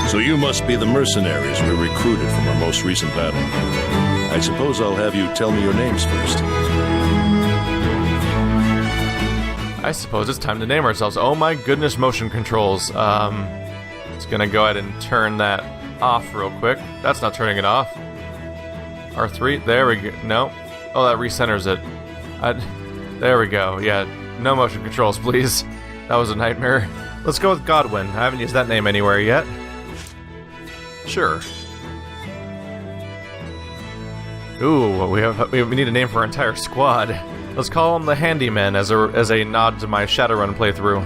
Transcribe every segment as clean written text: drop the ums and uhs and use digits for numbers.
So you must be the mercenaries we recruited from our most recent battle. I suppose I'll have you tell me your names first. I suppose it's time to name ourselves. Oh my goodness, motion controls. It's gonna go ahead and turn that off real quick. That's not turning it off. R3, there we go. No. Oh, that recenters it. There we go. Yeah, no motion controls, please. That was a nightmare. Let's go with Godwin. I haven't used that name anywhere yet. Sure. Ooh, we need a name for our entire squad. Let's call them the Handymen as a nod to my Shadowrun playthrough.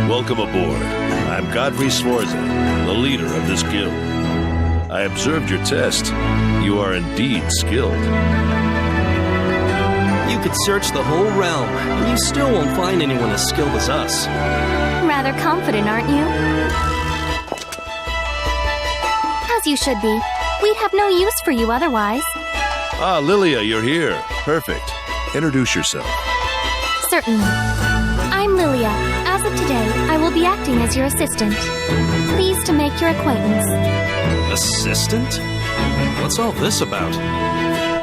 Welcome aboard. I'm Godfrey Sforza, the leader of this guild. I observed your test. You are indeed skilled. You could search the whole realm, and you still won't find anyone as skilled as us. Rather confident, aren't you? As you should be. We'd have no use for you otherwise. Ah, Lilia, you're here. Perfect. Introduce yourself. Certainly. I'm Lilia. As of today, I will be acting as your assistant. Pleased to make your acquaintance. Assistant? What's all this about?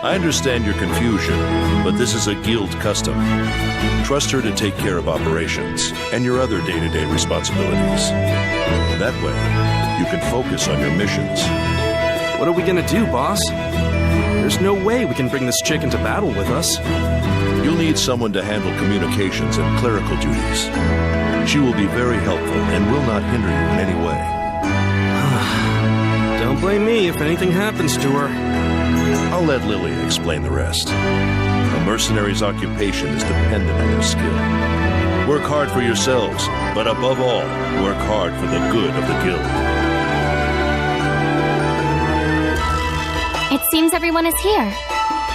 I understand your confusion, but this is a guild custom. Trust her to take care of operations and your other day-to-day responsibilities. That way, you can focus on your missions. What are we gonna do, boss? There's no way we can bring this chick into battle with us. You'll need someone to handle communications and clerical duties. She will be very helpful and will not hinder you in any way. Don't blame me if anything happens to her. I'll let Lilia explain the rest. A mercenary's occupation is dependent on their skill. Work hard for yourselves, but above all, work hard for the good of the guild. It seems everyone is here.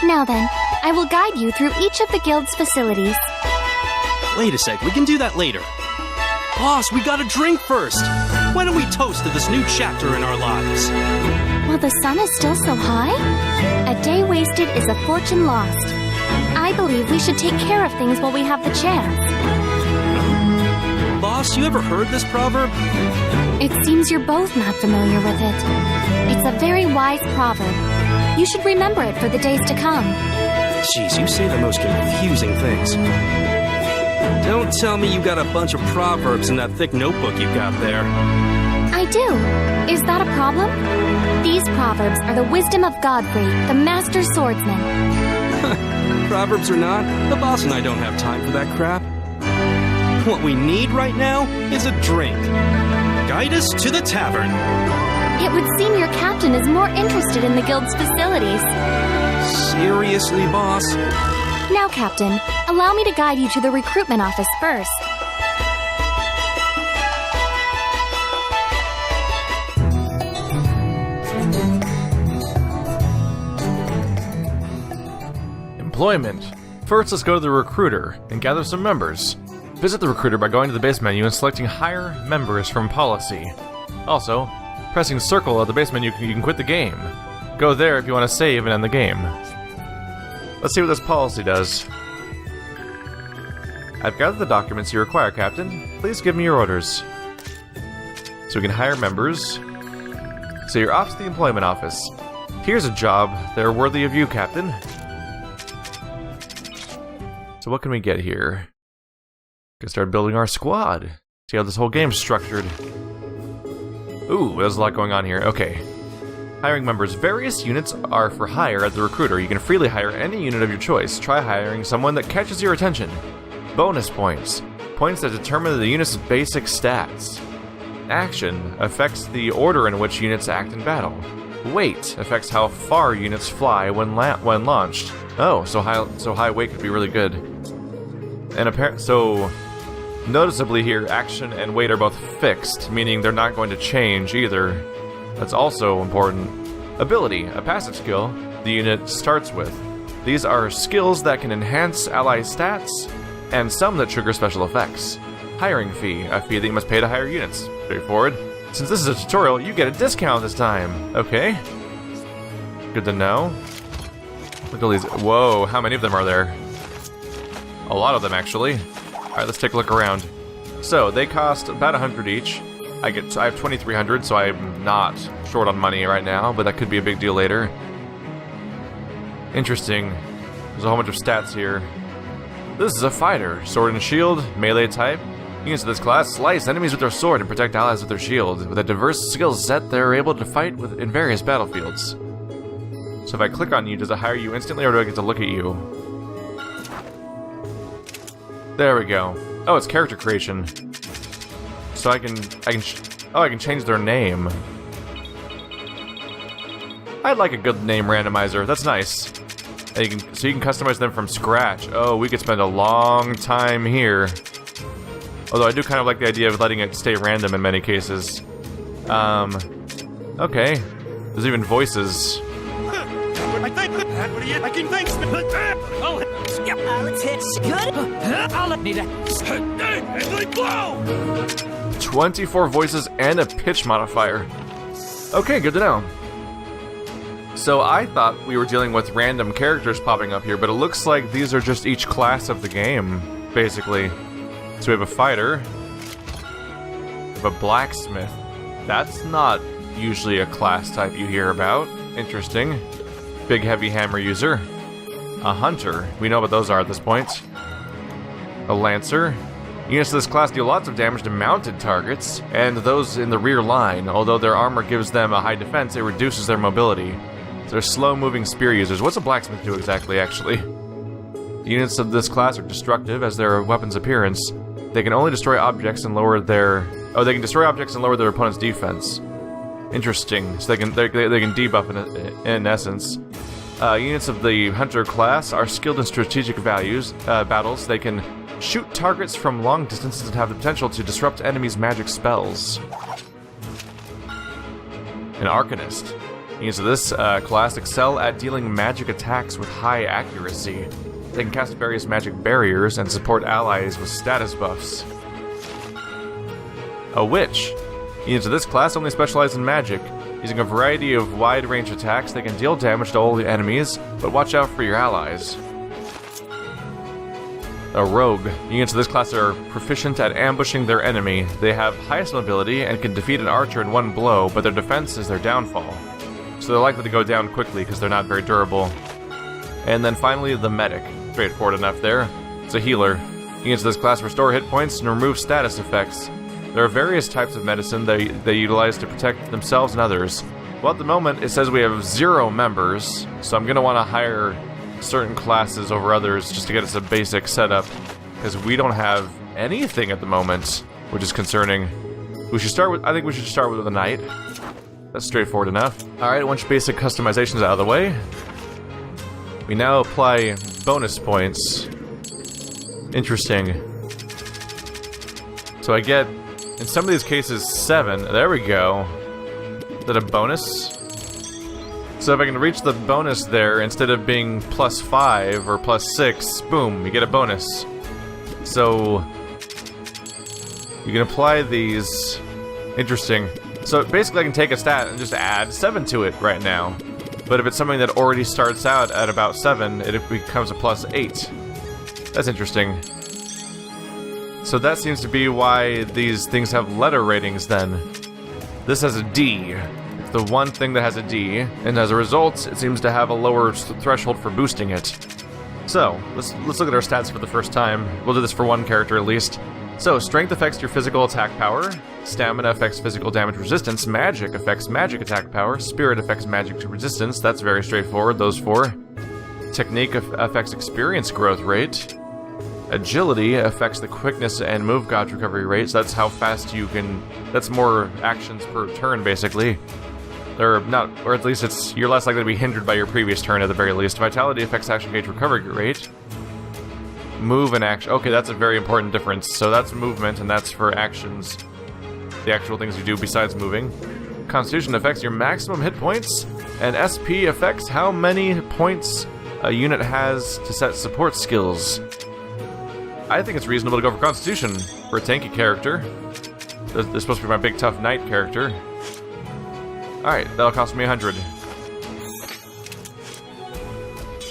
Now then, I will guide you through each of the guild's facilities. Wait a sec, we can do that later. Boss, we gotta drink first. Why don't we toast to this new chapter in our lives? While the sun is still so high, a day wasted is a fortune lost. I believe we should take care of things while we have the chance. Boss, you ever heard this proverb? It seems you're both not familiar with it. It's a very wise proverb. You should remember it for the days to come. Jeez, you say the most confusing things. Don't tell me you got a bunch of proverbs in that thick notebook you got there. I do. Is that a problem? These proverbs are the wisdom of Godfrey, the master swordsman. Proverbs or not, the boss and I don't have time for that crap. What we need right now is a drink. Guide us to the tavern. It would seem your captain is more interested in the guild's facilities. Seriously, boss? Now, Captain, allow me to guide you to the recruitment office first. Employment. First, let's go to the recruiter and gather some members. Visit the recruiter by going to the base menu and selecting Hire Members from Policy. Also, pressing circle at the base menu, you can quit the game. Go there if you want to save and end the game. Let's see what this policy does. I've gathered the documents you require, Captain. Please give me your orders. So we can hire members. So you're off to the employment office. Here's a job. They're worthy of you, Captain. So what can we get here? Can start building our squad. See how this whole game's structured. Ooh, there's a lot going on here. Okay. Hiring members. Various units are for hire at the recruiter. You can freely hire any unit of your choice. Try hiring someone that catches your attention. Bonus points. Points that determine the unit's basic stats. Action affects the order in which units act in battle. Weight affects how far units fly when launched. Oh, so high weight could be really good. And so noticeably here, action and weight are both fixed, meaning they're not going to change either. That's also important. Ability, a passive skill the unit starts with. These are skills that can enhance ally stats, and some that trigger special effects. Hiring fee, a fee that you must pay to hire units. Straightforward. Since this is a tutorial, you get a discount this time. Okay. Good to know. Look at all these. Whoa, how many of them are there? A lot of them, actually. Alright, let's take a look around. So, they cost about 100 each. I have 2,300, so I'm not short on money right now, but that could be a big deal later. Interesting. There's a whole bunch of stats here. This is a fighter. Sword and shield, melee type. Units of this class slice enemies with their sword and protect allies with their shield. With a diverse skill set, they're able to fight in various battlefields. So if I click on you, does it hire you instantly, or do I get to look at you? There we go. Oh, it's character creation. So I can change their name. I'd like a good name randomizer. That's nice. And so you can customize them from scratch. Oh, we could spend a long time here. Although I do kind of like the idea of letting it stay random in many cases. Okay. There's even voices. I can thanks. Oh, let's hit good. I'll need a blow. 24 voices and a pitch modifier. Okay, good to know. So I thought we were dealing with random characters popping up here, but it looks like these are just each class of the game, basically. So we have a fighter, we have a blacksmith. That's not usually a class type you hear about. Interesting. Big heavy hammer user. A hunter. We know what those are at this point. A lancer. Units of this class deal lots of damage to mounted targets, and those in the rear line. Although their armor gives them a high defense, it reduces their mobility. So they're slow-moving spear users. What's a blacksmith do exactly, actually? Units of this class are destructive as their weapon's appearance. They can only destroy objects and lower their... Oh, they can destroy objects and lower their opponent's defense. Interesting. So they can debuff in essence. Units of the hunter class are skilled in strategic battles. They can shoot targets from long distances and have the potential to disrupt enemies' magic spells. An arcanist. Units of this class excel at dealing magic attacks with high accuracy. They can cast various magic barriers and support allies with status buffs. A witch. Units of this class only specialize in magic. Using a variety of wide-range attacks, they can deal damage to all the enemies, but watch out for your allies. A rogue. Units of this class are proficient at ambushing their enemy. They have highest mobility and can defeat an archer in one blow, but their defense is their downfall. So they're likely to go down quickly because they're not very durable. And then finally, the medic. Straightforward enough there. It's a healer. Units of this class restore hit points and remove status effects. There are various types of medicine they utilize to protect themselves and others. Well, at the moment, it says we have 0 members, so I'm going to want to hire certain classes over others just to get us a basic setup, because we don't have anything at the moment, which is concerning. I think we should start with a knight. That's straightforward enough. Alright, once basic customization's out of the way, we now apply bonus points. Interesting. So I get, in some of these cases, 7. There we go. Is that a bonus? So if I can reach the bonus there, instead of being +5 or +6, boom, you get a bonus. So you can apply these. Interesting. So basically I can take a stat and just add 7 to it right now. But if it's something that already starts out at about 7, it becomes a +8. That's interesting. So that seems to be why these things have letter ratings then. This has a D. It's the one thing that has a D, and as a result, it seems to have a lower threshold for boosting it. So, let's look at our stats for the first time. We'll do this for one character at least. So, strength affects your physical attack power, stamina affects physical damage resistance, magic affects magic attack power, spirit affects magic resistance, that's very straightforward, those 4. Technique affects experience growth rate. Agility affects the quickness and move gauge recovery rate, so that's how fast you can... That's more actions per turn, basically. Or not, or at least you're less likely to be hindered by your previous turn at the very least. Vitality affects action gauge recovery rate. Move and action. Okay, that's a very important difference. So that's movement, and that's for actions. The actual things you do besides moving. Constitution affects your maximum hit points, and SP affects how many points a unit has to set support skills. I think it's reasonable to go for Constitution for a tanky character. This is supposed to be my big tough knight character. Alright, that'll cost me 100.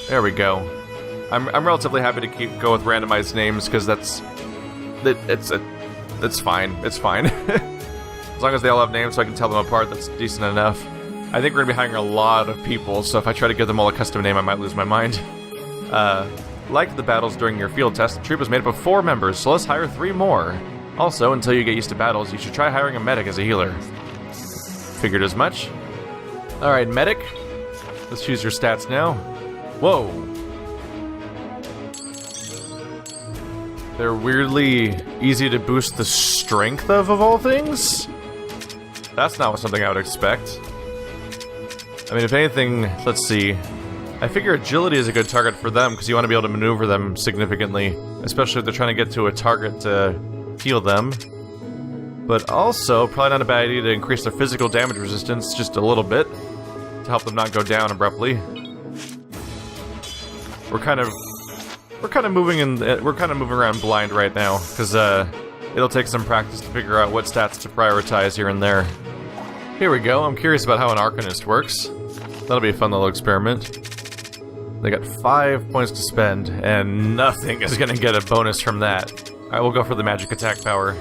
There we go. I'm relatively happy to go with randomized names because that's It's fine. It's fine. As long as they all have names so I can tell them apart, that's decent enough. I think we're gonna be hiring a lot of people, so if I try to give them all a custom name, I might lose my mind. Like the battles during your field test, the troop is made up of 4 members, so let's hire 3 more. Also, until you get used to battles, you should try hiring a medic as a healer. Figured as much. Alright, medic. Let's choose your stats now. Whoa. They're weirdly easy to boost the strength of all things? That's not something I would expect. I mean, if anything, let's see. I figure agility is a good target for them, because you want to be able to maneuver them significantly. Especially if they're trying to get to a target to heal them. But also, probably not a bad idea to increase their physical damage resistance just a little bit. To help them not go down abruptly. We're kind of moving around blind right now, because it'll take some practice to figure out what stats to prioritize here and there. Here we go. I'm curious about how an Arcanist works. That'll be a fun little experiment. They got 5 points to spend, and nothing is gonna get a bonus from that. Alright, we'll go for the magic attack power.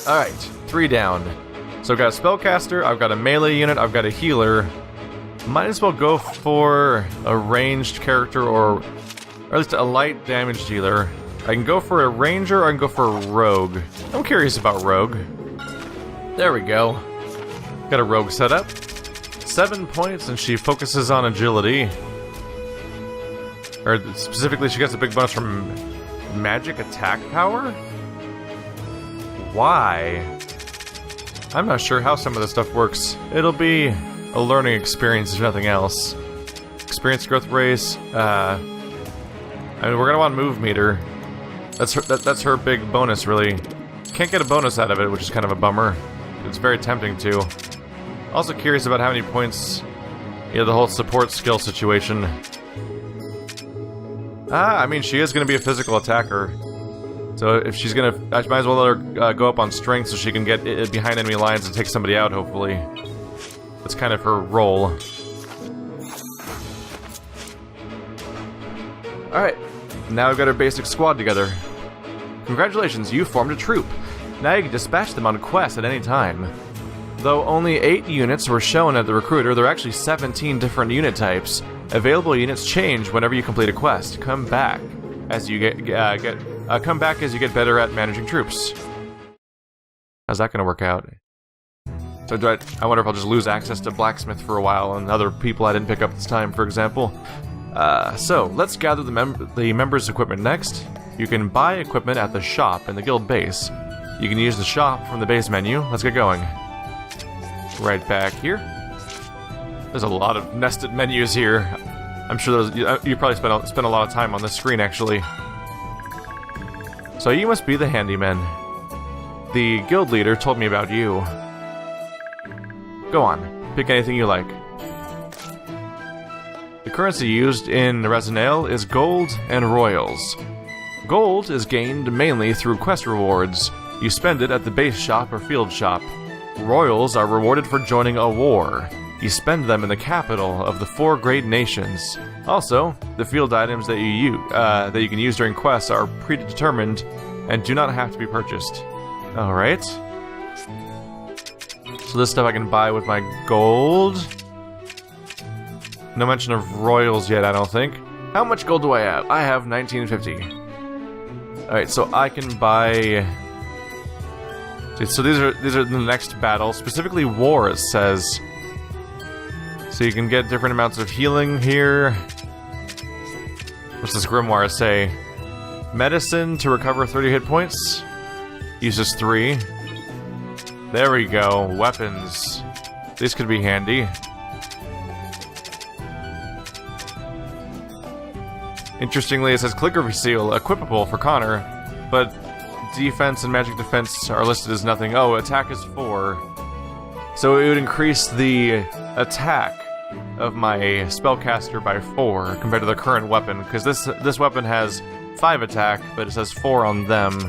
Alright, 3 down. So I've got a spellcaster, I've got a melee unit, I've got a healer. Might as well go for a ranged character or at least a light damage dealer. I can go for a ranger or I can go for a rogue. I'm curious about rogue. There we go. Got a rogue set up. 7 points and she focuses on agility. Or specifically she gets a big bonus from magic attack power? Why? I'm not sure how some of this stuff works. It'll be a learning experience if nothing else. Experience growth race, I mean, we're gonna want move meter. That's her big bonus, really. Can't get a bonus out of it, which is kind of a bummer. It's very tempting to. Also curious about how many points, the whole support skill situation. I mean, she is gonna be a physical attacker. So if she's gonna, I might as well let her go up on strength so she can get behind enemy lines and take somebody out, hopefully. That's kind of her role. Alright, now we've got our basic squad together. Congratulations, you formed a troop. Now you can dispatch them on quests at any time. Though only 8 units were shown at the recruiter, there are actually 17 different unit types. Available units change whenever you complete a quest. Come back as you get better at managing troops. How's that gonna work out? So I wonder if I'll just lose access to blacksmith for a while and other people I didn't pick up this time, for example. So let's gather the members' equipment next. You can buy equipment at the shop in the guild base. You can use the shop from the base menu. Let's get going. Right back here. There's a lot of nested menus here. I'm sure you probably spent a lot of time on this screen, actually. So you must be the handyman. The guild leader told me about you. Go on, pick anything you like. The currency used in Resonail is gold and royals. Gold is gained mainly through quest rewards. You spend it at the base shop or field shop. Royals are rewarded for joining a war. You spend them in the capital of the 4 great nations. Also, the field items that you can use during quests are predetermined and do not have to be purchased. Alright. So this stuff I can buy with my gold. No mention of royals yet, I don't think. How much gold do I have? I have 1950. Alright, so I can buy... So these are the next battle. Specifically war, it says. So you can get different amounts of healing here. What's this grimoire say? Medicine to recover 30 hit points. Uses 3. There we go. Weapons. These could be handy. Interestingly, it says Clicker Seal, equipable for Connor, but defense and magic defense are listed as nothing. Oh, attack is 4. So it would increase the attack of my spellcaster by 4 compared to the current weapon, because this weapon has 5 attack, but it says 4 on them,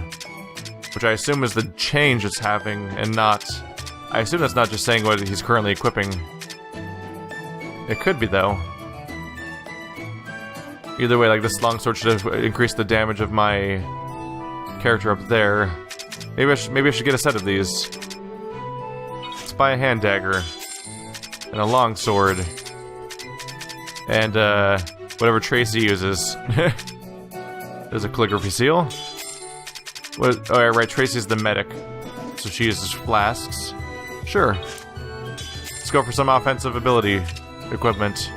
which I assume is the change it's having, and not... I assume that's not just saying what he's currently equipping. It could be, though. Either way, like, this longsword should have increased the damage of my character up there. Maybe I should get a set of these. Let's buy a hand dagger. And a longsword. And, whatever Tracy uses. There's a calligraphy seal. What? Oh, yeah, right, Tracy's the medic. So she uses flasks. Sure. Let's go for some offensive ability equipment.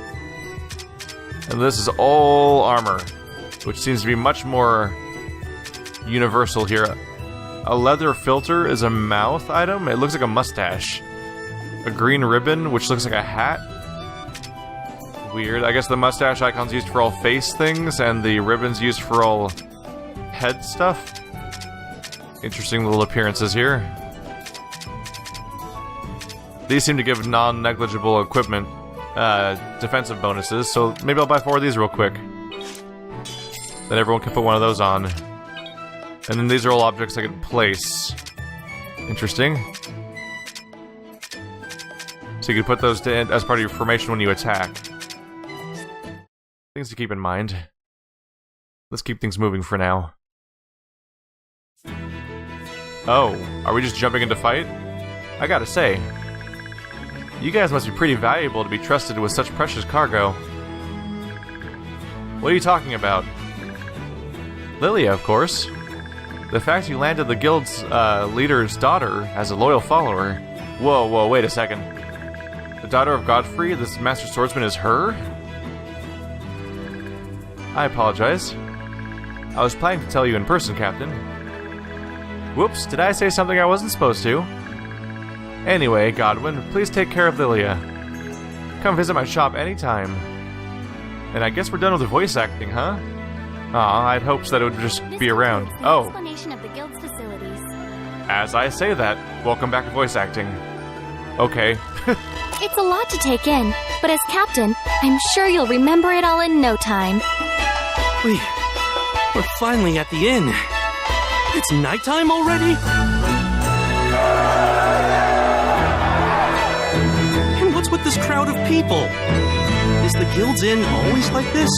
And this is all armor, which seems to be much more universal here. A leather filter is a mouth item. It looks like a mustache. A green ribbon, which looks like a hat. Weird. I guess the mustache icon's used for all face things, and the ribbon's used for all head stuff. Interesting little appearances here. These seem to give non-negligible equipment defensive bonuses, so maybe I'll buy 4 of these real quick. Then everyone can put one of those on. And then these are all objects I can place. Interesting. So you can put those as part of your formation when you attack. Things to keep in mind. Let's keep things moving for now. Oh, are we just jumping into fight? I gotta say, you guys must be pretty valuable to be trusted with such precious cargo. What are you talking about? Lilia, of course. The fact you landed the guild's leader's daughter as a loyal follower. Whoa, wait a second. The daughter of Godfrey, this master swordsman, is her? I apologize. I was planning to tell you in person, Captain. Whoops, did I say something I wasn't supposed to? Anyway, Godwin, please take care of Lilia. Come visit my shop anytime. And I guess we're done with the voice acting, huh? Aw, I'd hoped that it would just be around. Oh. Explanation of the guild's facilities. As I say that, welcome back to voice acting. Okay. It's a lot to take in, but as captain, I'm sure you'll remember it all in no time. We're finally at the inn. It's nighttime already? And what's with this crowd of people? Is the guild's inn always like this?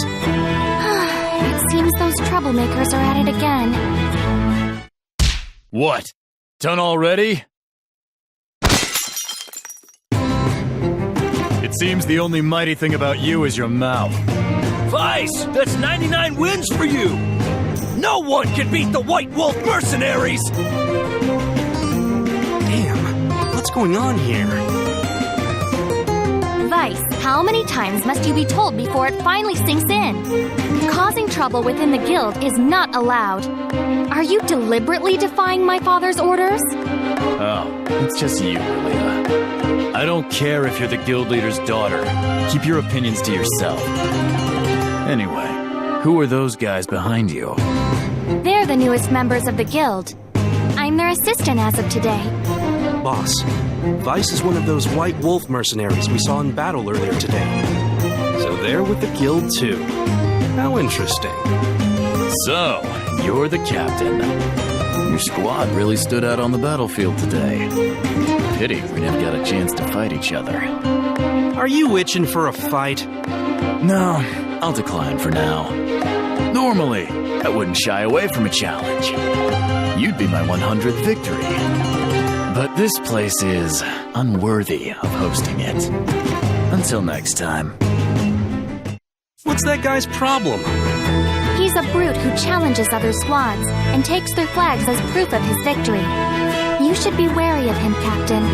It seems those troublemakers are at it again. What? Done already? It seems the only mighty thing about you is your mouth. Vice, that's 99 wins for you! No one can beat the White Wolf mercenaries! Damn, what's going on here? Vice, how many times must you be told before it finally sinks in? Causing trouble within the guild is not allowed. Are you deliberately defying my father's orders? Oh, it's just you, Lilia. I don't care if you're the guild leader's daughter. Keep your opinions to yourself. Anyway, who are those guys behind you? They're the newest members of the guild. I'm their assistant as of today. Boss, Vice is one of those White Wolf mercenaries we saw in battle earlier today. So they're with the guild too. How interesting. So, you're the captain. Your squad really stood out on the battlefield today. Pity we never got a chance to fight each other. Are you itching for a fight? No, I'll decline for now. Normally, I wouldn't shy away from a challenge. You'd be my 100th victory. But this place is unworthy of hosting it. Until next time. What's that guy's problem? He's a brute who challenges other squads and takes their flags as proof of his victory. You should be wary of him, Captain.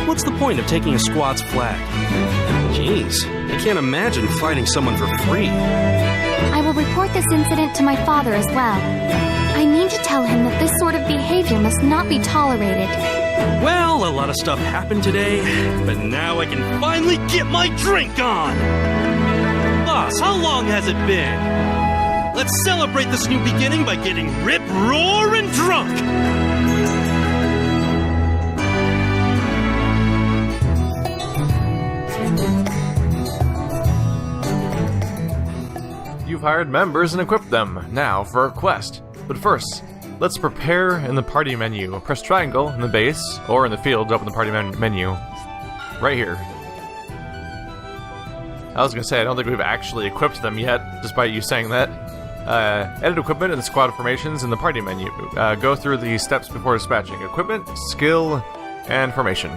What's the point of taking a squad's flag? Jeez, I can't imagine fighting someone for free. I will report this incident to my father as well. I need to tell him that this sort of behavior must not be tolerated. Well, a lot of stuff happened today, but now I can finally get my drink on! Boss, how long has it been? Let's celebrate this new beginning by getting rip-roaring drunk! You've hired members and equipped them. Now for a quest. But first, let's prepare in the party menu. Press triangle in the base or in the field to open the party menu. Right here. I was gonna say, I don't think we've actually equipped them yet, despite you saying that. Edit equipment in the squad formations in the party menu. Go through the steps before dispatching. Equipment, skill, and formation.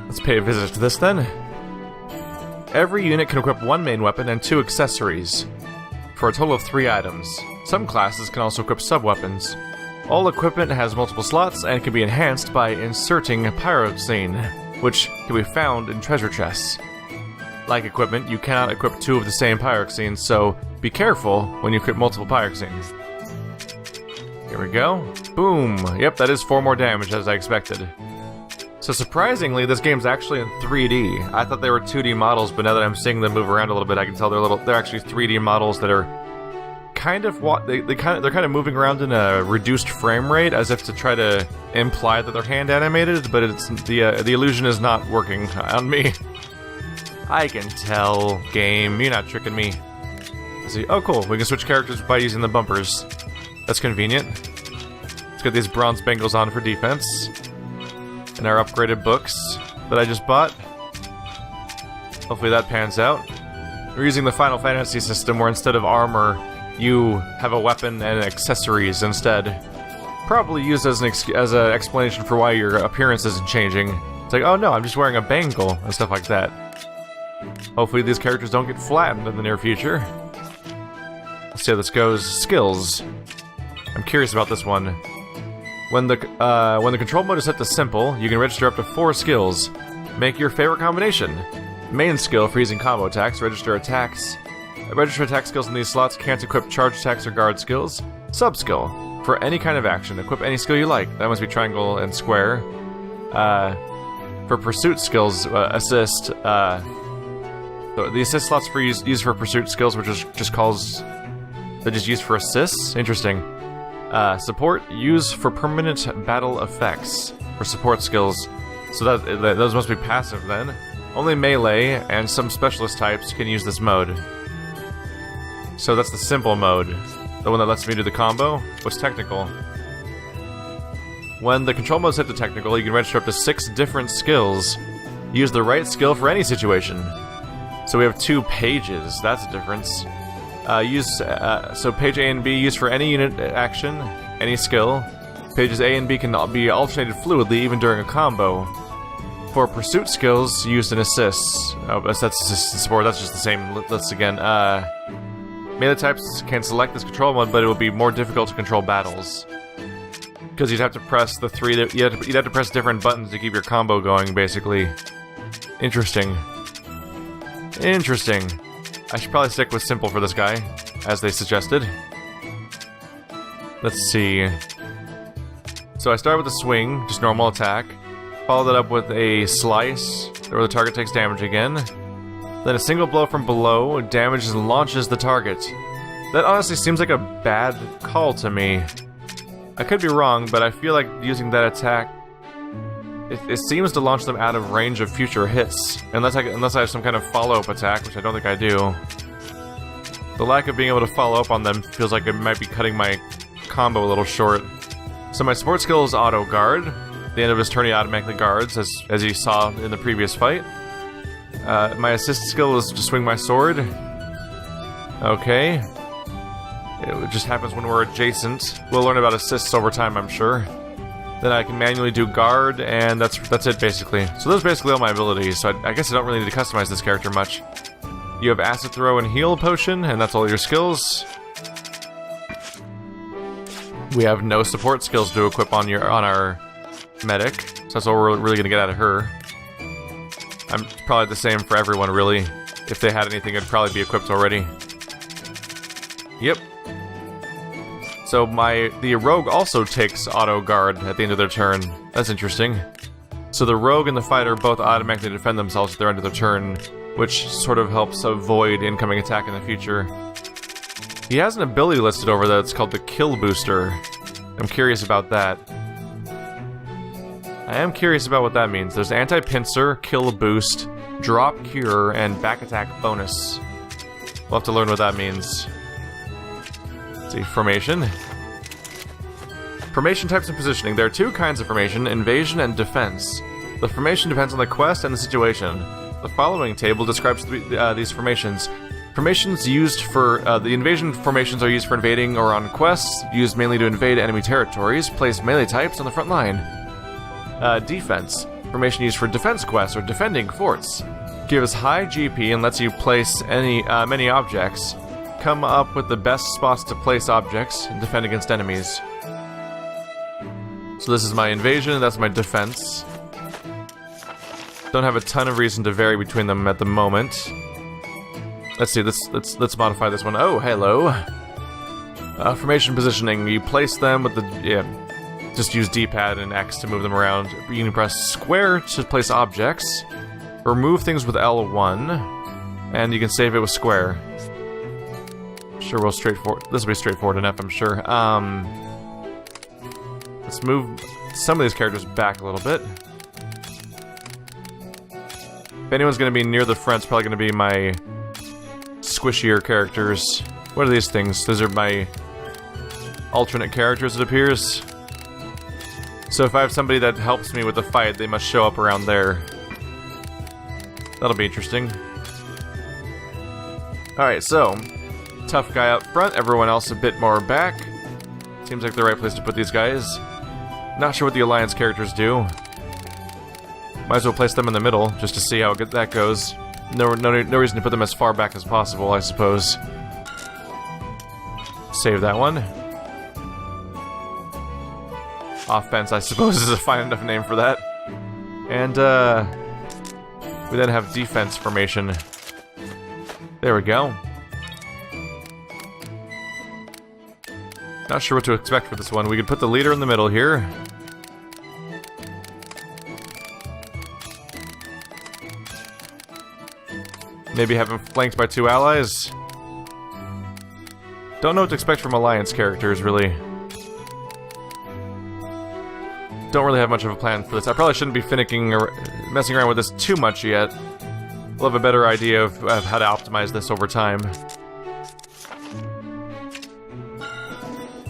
Let's pay a visit to this then. Every unit can equip 1 main weapon and 2 accessories, for a total of 3 items. Some classes can also equip sub-weapons. All equipment has multiple slots and can be enhanced by inserting pyroxene, which can be found in treasure chests. Like equipment, you cannot equip 2 of the same pyroxenes, so be careful when you equip multiple pyroxenes. Here we go. Boom! Yep, that is 4 more damage as I expected. So surprisingly, this game's actually in 3D. I thought they were 2D models, but now that I'm seeing them move around a little bit, I can tell they're actually 3D models that are kind of they're kind of moving around in a reduced frame rate, as if to try to imply that they're hand animated, but it's the illusion is not working on me. I can tell, game, you're not tricking me. Let's see. Oh, cool. We can switch characters by using the bumpers. That's convenient. Let's get these bronze bangles on for defense. And our upgraded books that I just bought. Hopefully that pans out. We're using the Final Fantasy system where instead of armor, you have a weapon and accessories instead. Probably used as an explanation for why your appearance isn't changing. It's like, oh no, I'm just wearing a bangle and stuff like that. Hopefully these characters don't get flattened in the near future. Let's see how this goes. Skills. I'm curious about this one. When the control mode is set to simple, you can register up to 4 skills. Make your favorite combination. Main skill for using combo attacks. Register attacks. Register attack skills in these slots. Can't equip charge attacks or guard skills. Sub skill. For any kind of action. Equip any skill you like. That must be triangle and square. For pursuit skills, assist. So the assist slots for used for pursuit skills, which is they're just used for assists. Interesting. Support, use for permanent battle effects for support skills. So those must be passive then. Only melee and some specialist types can use this mode. So that's the simple mode, the one that lets me do the combo. What's technical? When the control mode is set to technical, you can register up to 6 different skills. Use the right skill for any situation. So we have 2 pages. That's a difference. So page A and B used for any unit action, any skill. Pages A and B can be alternated fluidly even during a combo. For pursuit skills, used in assists. Oh, that's assist support. That's just the same list again. Melee types can select this control mode, but it will be more difficult to control battles because you'd have to press the 3. You'd have to press different buttons to keep your combo going, basically. Interesting. Interesting. I should probably stick with simple for this guy, as they suggested. Let's see. So I start with a swing, just normal attack. Follow that up with a slice, where the target takes damage again. Then a single blow from below damages and launches the target. That honestly seems like a bad call to me. I could be wrong, but I feel like using that attack, it seems to launch them out of range of future hits, unless I have some kind of follow-up attack, which I don't think I do. The lack of being able to follow up on them feels like it might be cutting my combo a little short. So my support skill is auto guard. At the end of his turn, he automatically guards, as you saw in the previous fight. My assist skill is to swing my sword. Okay. It just happens when we're adjacent. We'll learn about assists over time, I'm sure. Then I can manually do guard, and that's it, basically. So those are basically all my abilities, so I guess I don't really need to customize this character much. You have acid throw and heal potion, and that's all your skills. We have no support skills to equip on our medic, so that's all we're really gonna get out of her. I'm probably the same for everyone, really. If they had anything, it'd probably be equipped already. Yep. So the rogue also takes auto guard at the end of their turn. That's interesting. So the rogue and the fighter both automatically defend themselves at their end of their turn, which sort of helps avoid incoming attack in the future. He has an ability listed over there that's called the Kill Booster. I'm curious about that. I am curious about what that means. There's anti-pincer, kill boost, drop cure, and back attack bonus. We'll have to learn what that means. Let's see, formation. Formation types and positioning. There are 2 kinds of formation, invasion and defense. The formation depends on the quest and the situation. The following table describes these formations. Formations used for the invasion formations are used for invading or on quests, used mainly to invade enemy territories. Place melee types on the front line. Defense. Formation used for defense quests or defending forts. Gives high GP and lets you place many objects. Come up with the best spots to place objects and defend against enemies. So this is my invasion, that's my defense. Don't have a ton of reason to vary between them at the moment. Let's see, let's modify this one. Oh, hello. Formation positioning. You place them with the just use D-pad and X to move them around. You can press square to place objects. Remove things with L1, and you can save it with square. Sure, we'll straightforward. This will be straightforward enough, I'm sure. Let's move some of these characters back a little bit. If anyone's going to be near the front, it's probably going to be my squishier characters. What are these things? Those are my alternate characters, it appears. So if I have somebody that helps me with the fight, they must show up around there. That'll be interesting. Alright, so tough guy up front, everyone else a bit more back. Seems like the right place to put these guys. Not sure what the Alliance characters do. Might as well place them in the middle, just to see how good that goes. No reason to put them as far back as possible, I suppose. Save that one. Offense, I suppose, is a fine enough name for that. And, we then have defense formation. There we go. Not sure what to expect for this one. We could put the leader in the middle here. Maybe have him flanked by 2 allies. Don't know what to expect from Alliance characters, really. Don't really have much of a plan for this. I probably shouldn't be finicking or messing around with this too much yet. We'll have a better idea of how to optimize this over time.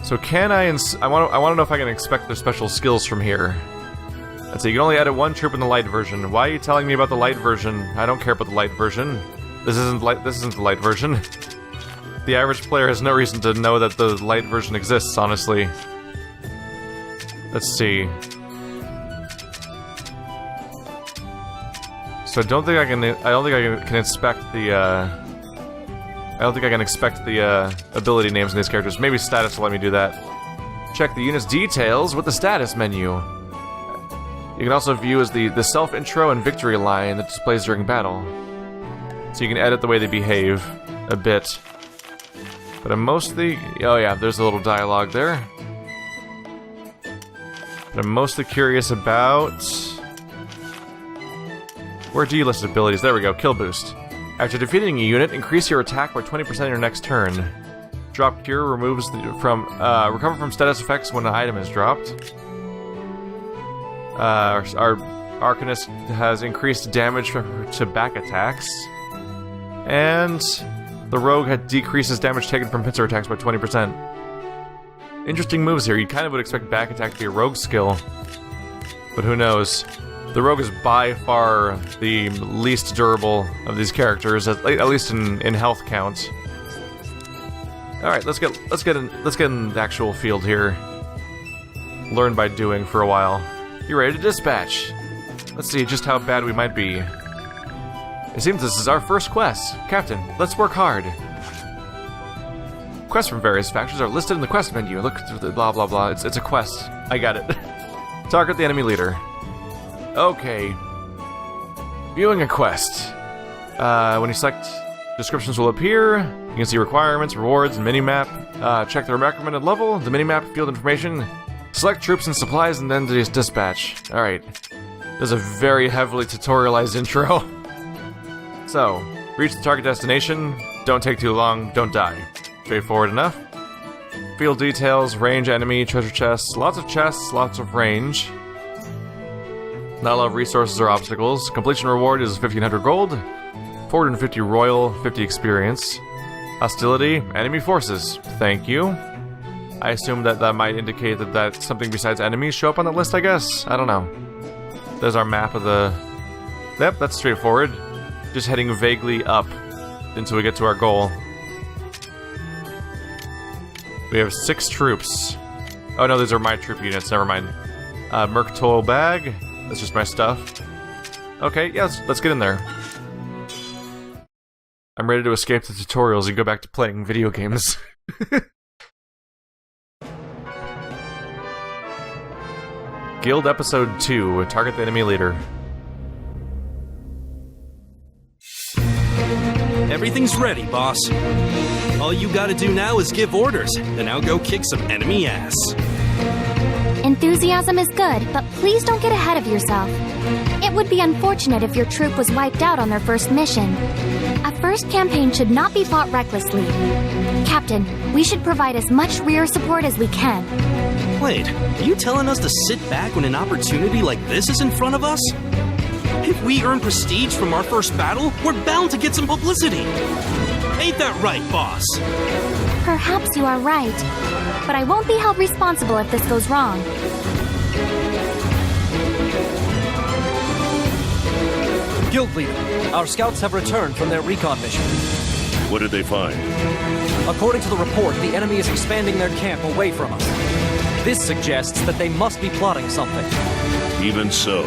So can I want to know if I can expect their special skills from here. Let's see, you can only edit 1 troop in the light version. Why are you telling me about the light version? I don't care about the light version. This isn't the light version. The average player has no reason to know that the light version exists, honestly. Let's see. So I don't think I can inspect the I don't think I can expect the ability names in these characters. Maybe status will let me do that. Check the unit's details with the status menu. You can also view as the self-intro and victory line that displays during battle. So you can edit the way they behave a bit. But I'm mostly... Oh yeah, there's a little dialogue there. But I'm mostly curious about... Where do you list abilities? There we go, kill boost. After defeating a unit, increase your attack by 20% in your next turn. Drop cure removes recover from status effects when an item is dropped. Our Arcanist has increased damage to back attacks. And the Rogue decreases damage taken from pincer attacks by 20%. Interesting moves here. You kind of would expect back attack to be a Rogue skill. But who knows? The Rogue is by far the least durable of these characters, at least in health count. All right, let's get in the actual field here. Learn by doing for a while. You ready to dispatch? Let's see just how bad we might be. It seems this is our first quest. Captain, let's work hard. Quests from various factions are listed in the quest menu. Look through the blah blah blah. It's a quest. I got it. Target the enemy leader. Okay. Viewing a quest. When you select, descriptions will appear. You can see requirements, rewards, and minimap. Check the recommended level, the minimap, field information. Select troops and supplies, and then dispatch. Alright. There's a very heavily tutorialized intro. So, reach the target destination. Don't take too long. Don't die. Straightforward enough. Field details, range, enemy, treasure chests. Lots of range. Not a lot of resources or obstacles. Completion reward is 1500 gold, 450 royal, 50 experience. Hostility, enemy forces. Thank you. I assume that might indicate that something besides enemies show up on the list, I guess? I don't know. There's our map of the... Yep, that's straightforward. just heading vaguely up until we get to our goal. We have 6 troops. Oh no, these are my troop units, never mind. Mercantile bag, that's just my stuff. Okay, yeah, let's get in there. I'm ready to escape the tutorials and go back to playing video games. Guild Episode 2, Target the Enemy Leader. Everything's ready, boss. All you gotta do now is give orders, then I'll go kick some enemy ass. Enthusiasm is good, but please don't get ahead of yourself. It would be unfortunate if your troop was wiped out on their first mission. A first campaign should not be fought recklessly. Captain, we should provide as much rear support as we can. Wait, are you telling us to sit back when an opportunity like this is in front of us? If we earn prestige from our first battle, we're bound to get some publicity. Ain't that right, boss? Perhaps you are right, but I won't be held responsible if this goes wrong. Guild leader, our scouts have returned from their recon mission. What did they find? According to the report, the enemy is expanding their camp away from us. This suggests that they must be plotting something. Even so,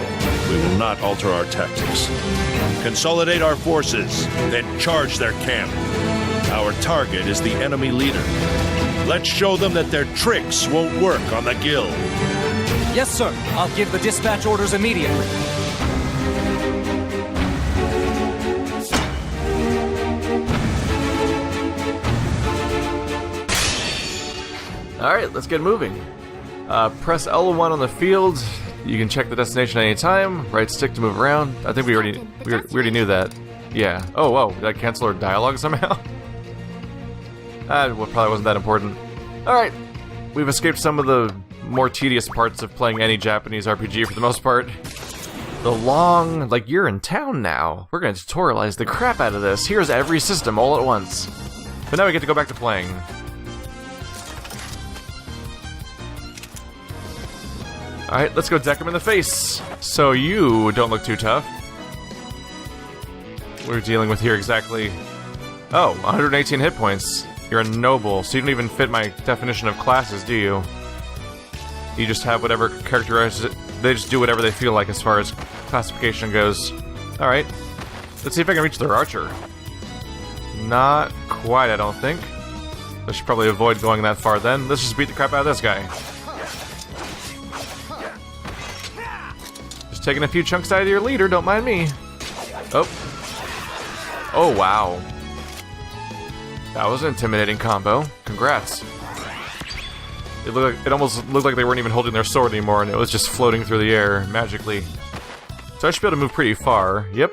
we will not alter our tactics. Consolidate our forces, then charge their camp. Our target is the enemy leader. Let's show them that their tricks won't work on the guild. Yes, sir. I'll give the dispatch orders immediately. Alright, let's get moving. Press L1 on the field. You can check the destination at any time. Right stick to move around. I think we already knew that. Yeah. Oh, whoa. Did I cancel our dialogue somehow? Well, probably wasn't that important. Alright. We've escaped some of the more tedious parts of playing any Japanese RPG for the most part. The long... like, you're in town now. We're gonna tutorialize the crap out of this. Here's every system all at once. But now we get to go back to playing. Alright, let's go deck him in the face. So you don't look too tough. What are we dealing with here exactly? Oh, 118 hit points. You're a noble, so you don't even fit my definition of classes, do you? You just have whatever characterizes it. They just do whatever they feel like as far as classification goes. Alright. Let's see if I can reach their archer. Not quite, I don't think. I should probably avoid going that far then. Let's just beat the crap out of this guy. Just taking a few chunks out of your leader, don't mind me. Oh. Oh, wow. That was an intimidating combo. Congrats. It almost looked like they weren't even holding their sword anymore, and it was just floating through the air magically. So I should be able to move pretty far. Yep.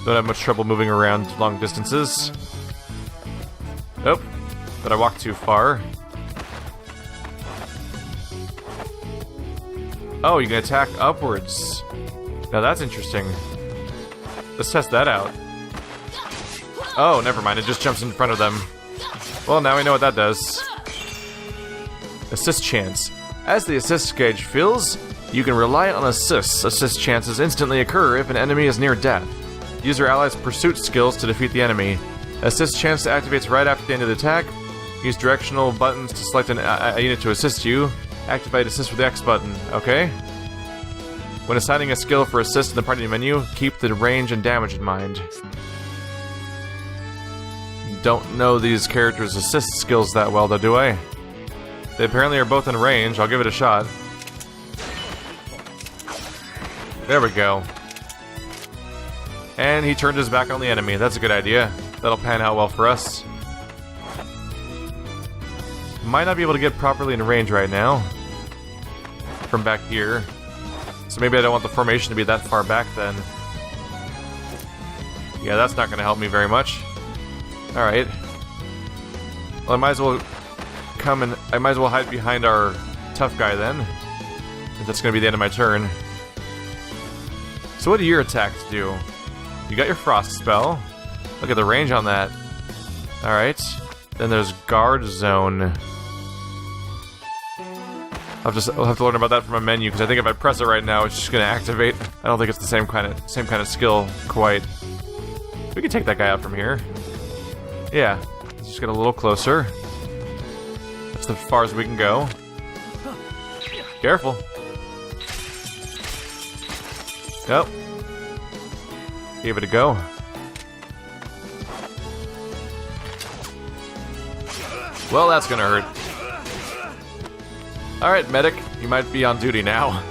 Don't have much trouble moving around long distances. Nope. But I walked too far. Oh, you can attack upwards. Now that's interesting. Let's test that out. Oh, never mind. It just jumps in front of them. Well, now we know what that does. Assist chance. As the assist gauge fills, you can rely on assists. Assist chances instantly occur if an enemy is near death. Use your allies' pursuit skills to defeat the enemy. Assist chance activates right after the end of the attack. Use directional buttons to select a unit to assist you. Activate assist with the X button. Okay. When assigning a skill for assist in the party menu, keep the range and damage in mind. Don't know these characters' assist skills that well, though, do I? They apparently are both in range. I'll give it a shot. There we go. And he turned his back on the enemy. That's a good idea. That'll pan out well for us. Might not be able to get properly in range right now. From back here. So maybe I don't want the formation to be that far back then. Yeah, that's not going to help me very much. Alright. Well, I might as well hide behind our tough guy then. If that's going to be the end of my turn. So what do your attacks do? You got your frost spell. Look at the range on that. Alright. Then there's guard zone. I'll have to learn about that from a menu, because I think if I press it right now, it's just going to activate. I don't think it's the same kind of skill quite. We can take that guy out from here. Yeah, let's just get a little closer. That's as far as we can go. Careful. Nope. Gave it a go. Well, that's gonna hurt. Alright, medic, you might be on duty now.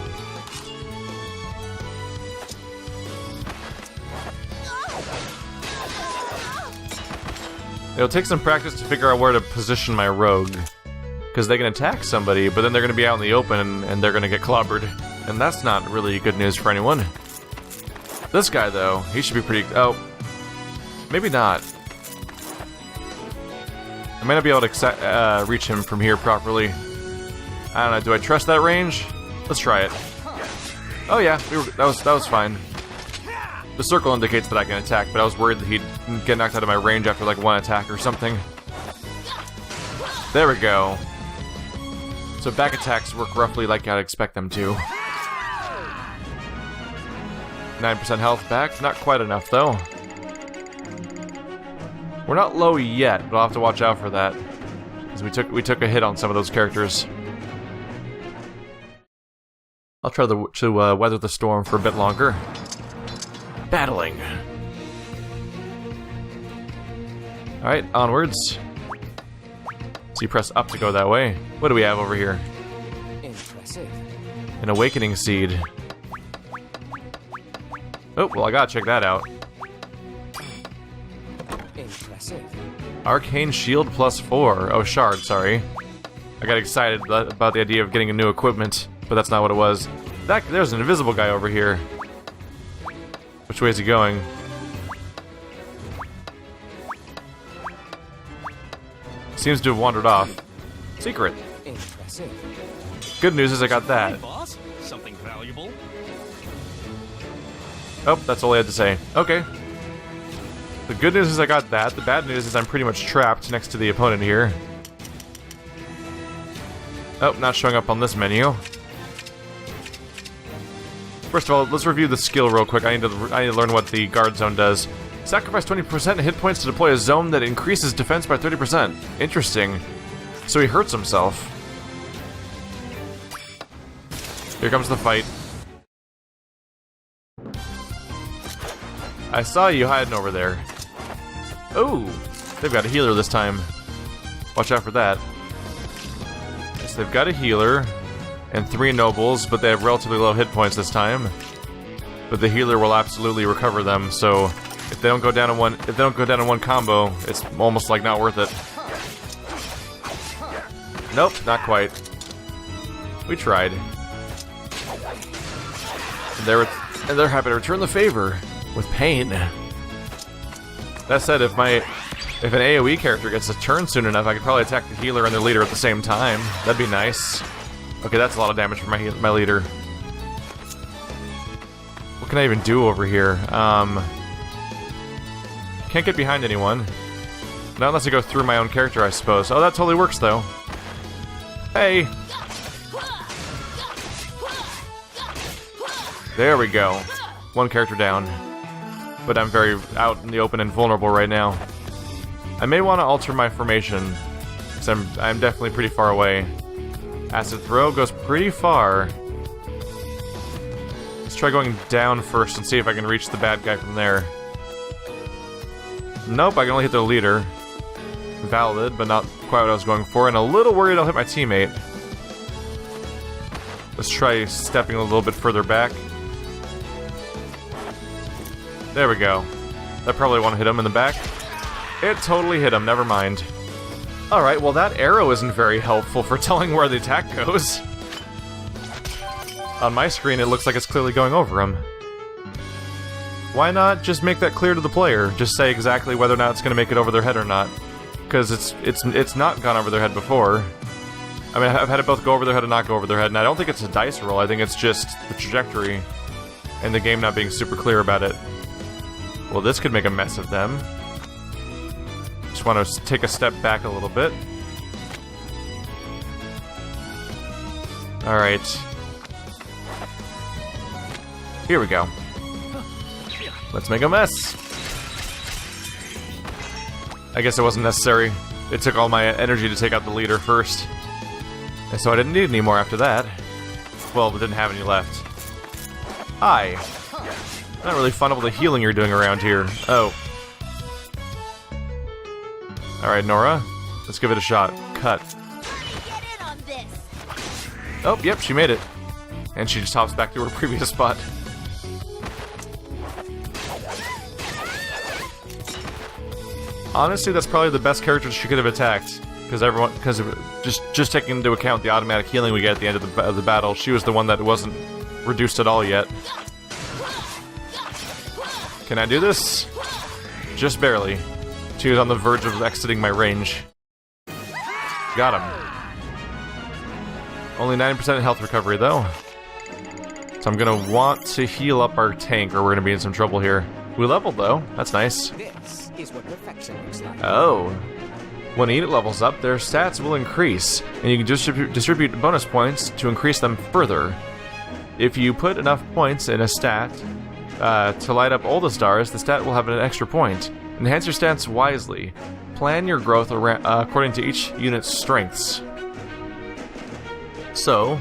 It'll take some practice to figure out where to position my rogue. Because they can attack somebody, but then they're going to be out in the open and they're going to get clobbered. And that's not really good news for anyone. This guy, though, he should be pretty... Oh. Maybe not. I might not be able to reach him from here properly. I don't know, do I trust that range? Let's try it. Oh yeah, that was fine. The circle indicates that I can attack, but I was worried that he'd get knocked out of my range after like one attack or something. There we go. So back attacks work roughly like I'd expect them to. 9% health back, not quite enough though. We're not low yet, but I'll have to watch out for that. Because we took a hit on some of those characters. I'll try to weather the storm for a bit longer. Battling. Alright, onwards. So you press up to go that way. What do we have over here? Impressive. An awakening seed. Oh, well I gotta check that out. Impressive. Arcane shield +4. Oh, shard, sorry. I got excited about the idea of getting a new equipment, but that's not what it was. There's an invisible guy over here. Which way is he going? Seems to have wandered off. Secret. Impressive. Good news is I got Hey, that. boss. Something valuable. Oh, that's all I had to say. Okay. The good news is I got that. The bad news is I'm pretty much trapped next to the opponent here. Oh, not showing up on this menu. First of all, let's review the skill real quick. I need to learn what the guard zone does. Sacrifice 20% hit points to deploy a zone that increases defense by 30%. Interesting. So he hurts himself. Here comes the fight. I saw you hiding over there. Oh, they've got a healer this time. Watch out for that. Yes, they've got a healer and 3 nobles, but they have relatively low hit points this time. But the healer will absolutely recover them, so if they don't go down in one combo, it's almost like not worth it. Nope, not quite. We tried. And they're happy to return the favor with pain. That said, if an AoE character gets a turn soon enough, I could probably attack the healer and the leader at the same time. That'd be nice. Okay, that's a lot of damage for my leader. What can I even do over here? Can't get behind anyone. Not unless I go through my own character, I suppose. Oh, that totally works, though. Hey! There we go. One character down. But I'm very out in the open and vulnerable right now. I may want to alter my formation, because I'm definitely pretty far away. Acid throw goes pretty far. Let's try going down first and see if I can reach the bad guy from there. Nope, I can only hit the leader. Valid, but not quite what I was going for, and a little worried I'll hit my teammate. Let's try stepping a little bit further back. There we go. I probably want to hit him in the back. It totally hit him, never mind. Alright, well that arrow isn't very helpful for telling where the attack goes. On my screen, it looks like it's clearly going over him. Why not just make that clear to the player? Just say exactly whether or not it's going to make it over their head or not. Because it's not gone over their head before. I mean, I've had it both go over their head and not go over their head, and I don't think it's a dice roll, I think it's just the trajectory. And the game not being super clear about it. Well, this could make a mess of them. Just want to take a step back a little bit. Alright. Here we go. Let's make a mess. I guess it wasn't necessary. It took all my energy to take out the leader first. And so I didn't need any more after that. Well, we didn't have any left. Hi. Not really fun with the healing you're doing around here. Oh. Alright, Nora. Let's give it a shot. Cut. Oh, yep, she made it. And she just hops back to her previous spot. Honestly, that's probably the best character she could have attacked. Because just taking into account the automatic healing we get at the end of the battle, she was the one that wasn't reduced at all yet. Can I do this? Just barely. She was on the verge of exiting my range. Got him. Only 90% health recovery, though. So I'm gonna want to heal up our tank, or we're gonna be in some trouble here. We leveled, though. That's nice. This is what perfection looks like. Oh. When a unit levels up, their stats will increase, and you can distribute bonus points to increase them further. If you put enough points in a stat to light up all the stars, the stat will have an extra point. Enhance your stats wisely. Plan your growth according to each unit's strengths. So,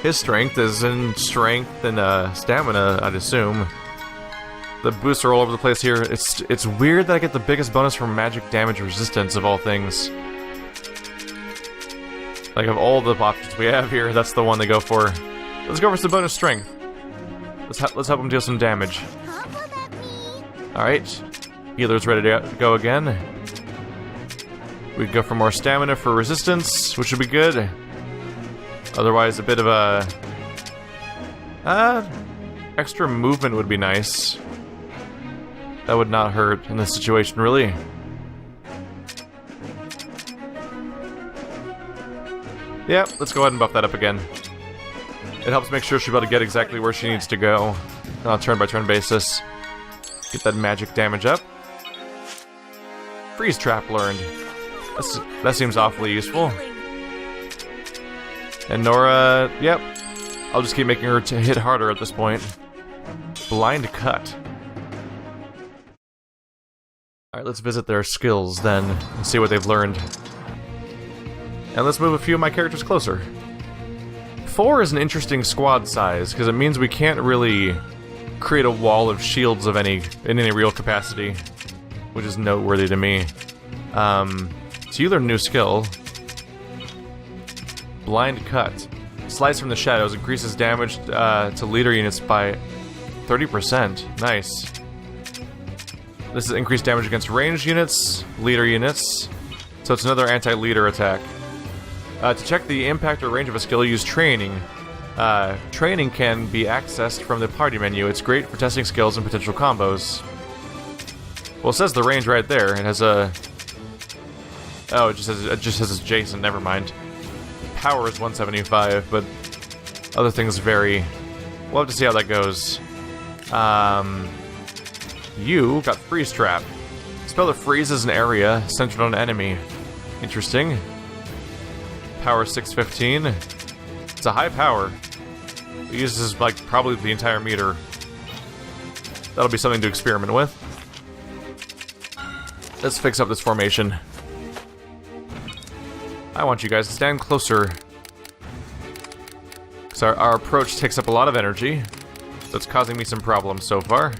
his strength is in strength and stamina, I'd assume. The boosts are all over the place here. It's weird that I get the biggest bonus from magic damage resistance of all things. Like, of all the options we have here, that's the one they go for. Let's go for some bonus strength. Let's help him deal some damage. Alright. Healer's ready to go again. We can go for more stamina for resistance, which would be good. Otherwise, a bit of a... extra movement would be nice. That would not hurt in this situation, really. Yeah, let's go ahead and buff that up again. It helps make sure she's able to get exactly where she needs to go on a turn-by-turn basis. Get that magic damage up. Freeze trap learned. That seems awfully useful. And Nora, yep. I'll just keep making her to hit harder at this point. Blind cut. Alright, let's visit their skills then, and see what they've learned. And let's move a few of my characters closer. 4 is an interesting squad size, because it means we can't really create a wall of shields of in any real capacity, which is noteworthy to me. So you learn a new skill. Blind Cut. Slice from the shadows, increases damage to leader units by 30%. Nice. This is increased damage against ranged units, leader units, so it's another anti-leader attack. To check the impact or range of a skill, use training. Training can be accessed from the party menu. It's great for testing skills and potential combos. Well, it says the range right there. It has a... Oh, it just says it's Jason, never mind. Power is 175, but other things vary. We'll have to see how that goes. You got Freeze Trap. Spell that freezes an area centered on an enemy. Interesting. Power 615. It's a high power. It uses, like, probably the entire meter. That'll be something to experiment with. Let's fix up this formation. I want you guys to stand closer. So our approach takes up a lot of energy. So it's causing me some problems so far.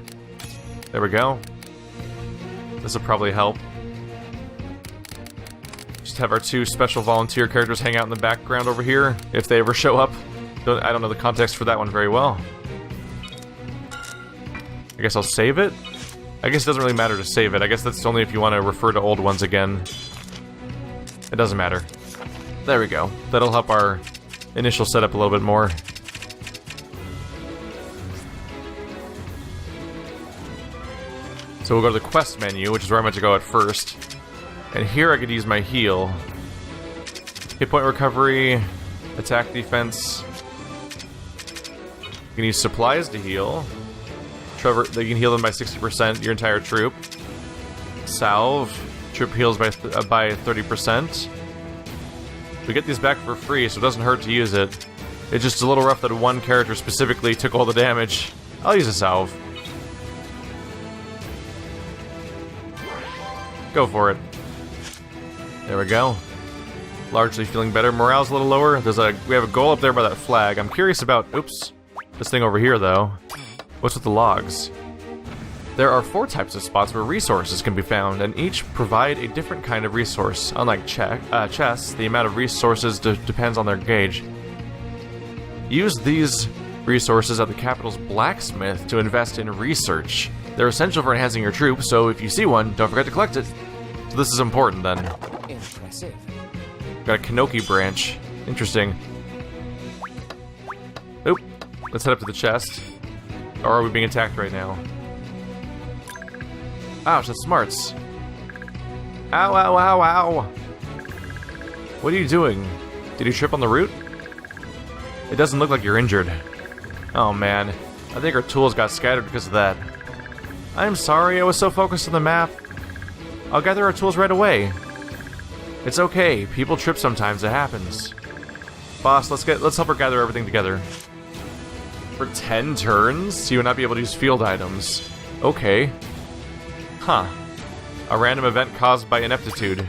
There we go. This will probably help. Just have our 2 special volunteer characters hang out in the background over here, if they ever show up. I don't know the context for that one very well. I guess I'll save it? I guess it doesn't really matter to save it. I guess that's only if you want to refer to old ones again. It doesn't matter. There we go. That'll help our initial setup a little bit more. So we'll go to the quest menu, which is where I'm meant to go at first. And here I could use my heal. Hit point recovery, attack defense. You can use supplies to heal. You can heal them by 60%, your entire troop. Salve. Troop heals by 30%. We get these back for free, so it doesn't hurt to use it. It's just a little rough that one character specifically took all the damage. I'll use a salve. Go for it. There we go. Largely feeling better. Morale's a little lower. We have a goal up there by that flag. I'm curious about, oops, this thing over here though. What's with the logs? There are 4 types of spots where resources can be found, and each provide a different kind of resource. Unlike chests, the amount of resources depends on their gauge. Use these resources at the capital's blacksmith to invest in research. They're essential for enhancing your troops, so if you see one, don't forget to collect it. So this is important then. Impressive. Got a Kanoki branch. Interesting. Oop. Let's head up to the chest. Or are we being attacked right now? Ouch, that's smarts. Ow, ow, ow, ow. What are you doing? Did you trip on the route? It doesn't look like you're injured. Oh man, I think our tools got scattered because of that. I'm sorry, I was so focused on the map. I'll gather our tools right away. It's okay, people trip sometimes, it happens. Boss, let's help her gather everything together. For 10 turns, you will not be able to use field items. Okay. Huh. A random event caused by ineptitude.